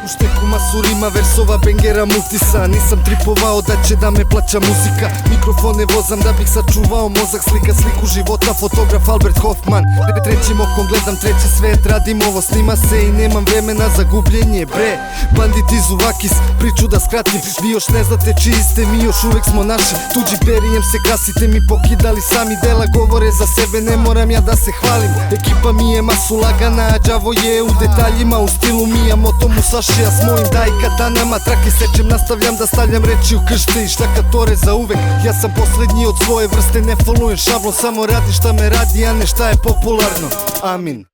U šteku masu rima, versova, bengera, multisa. Nisam tripovao da će da me plaća muzika. Mikrofone vozam da bih sačuvao mozak. Slika sliku života, fotograf Albert Hoffman. Trećim okom gledam treći svet, radim ovo, snima se i nemam vremena za gubljenje, bre. Bandit iz Uvakis, priču da skratim. Vi još ne znate čiji ste, mi još uvek smo naši. Tuđi perijem se kasite, mi pokidali sami. Dela govore za sebe, ne moram ja da se hvalim. Ekipa mi je masu lagana, a đavo je u detaljima. U stilu Mija Moto Musashi, ja s mojim daj katanama. Trake sečem, nastavljam da stavljam reči u kršte i štakatore za uvek. Ja sam poslednji od svoje vrste, ne follujem šablon. Samo radi šta me radi, a ne šta je popularno. Amin.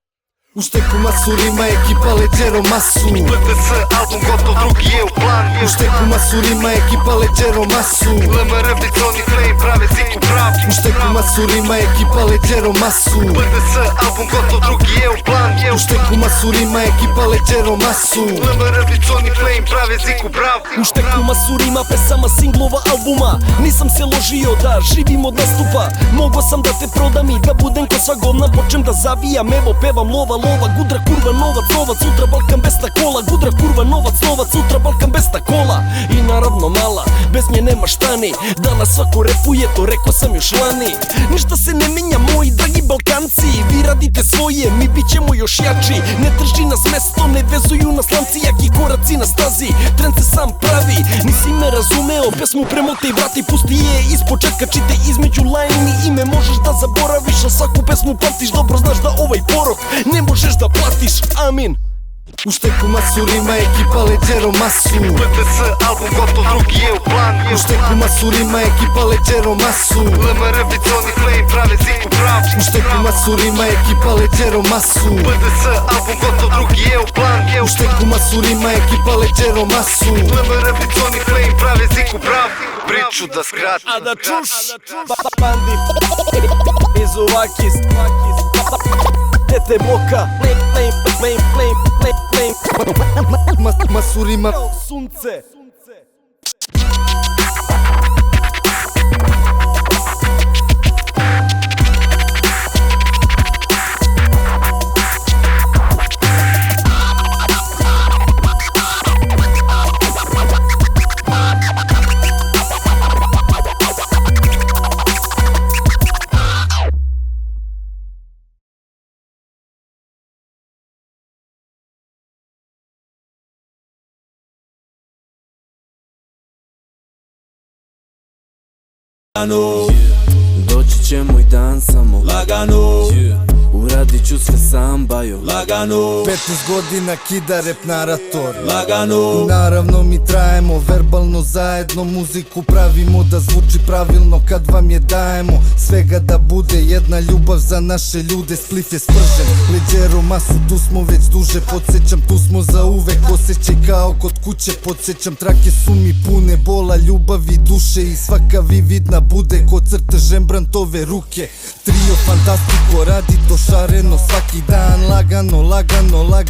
U šteku masu rima, ekipa Leđero masu. BTS album gotov, drugi je u plan. U šteku masu rima, ekipa Leđero masu. LMR, Biconi, Flame, prave ziku prav. U šteku masu rima, ekipa Leđero masu. BTS album gotov, drugi je u plan. U šteku masu rima, ekipa Leđero masu. LMR, Biconi, Flame, prave ziku prav. U šteku masu rima, pesama, singlova, albuma. Nisam se ložio da živim od nastupa. Mogo sam da te prodam i da budem ko sva govna. Počem da zavijam, evo pevam lova. Gudra kurva, novac, sutra Balkan bez kola. Gudra kurva, novac, sutra Balkan bez kola. I naravno mala, bez nje nema šta ni. Danas svako repuje, to rekao sam još lani. Ništa se ne menja, moji dragi Balkanci. Vi radite svoje, mi bit ćemo još jači. Ne drži nas mesto, ne vezuju nas lanci. Jaki koraci na stazi, trend se sam pravi. Nisi me razumeo, pesmu premote i vrati. Pusti je ispočetka, čite između lajni. Ime možeš da zaboraviš, a svaku pesmu pamtiš. Dobro znaš da ovaj porok ne možeš da platiš, amin. U šteku masu rima, ekipa Leđero masu. BTS album gotov, drugi je u plan. U šteku masu rima, ekipa Leđero masu. LMR, Biconi, Flame, prave ziku prav. U šteku masu rima, ekipa Leđero masu. BTS album gotov, drugi je u plan. U šteku masu rima, ekipa Leđero masu. LMR, Biconi, Flame, prave ziku prav. Priču da skratim. A da čuš, Bandit iz Uvakis, Tete Boka, Masu rima, sunce. Doći će moj dan samo lagano, uradit ću sve sam bajo lagano, 15 godina kida rep narator lagano. Naravno mi trajemo, verbalno zajedno muziku pravimo da zvuči pravilno kad vam je dajemo. Svega da bude jedna ljubav za naše ljude, Splif je spržen, Leđero masu, tu smo već duže, podsjećam tu smo za uvek, osjećaj kao kod kuće, podsjećam trake su mi pune bola, ljubavi, duše i svaka vividna bude ko crtežem Brantove ruke. Trio Fantastiko radi to šareno svaki dan, lagano, lagano, lagano.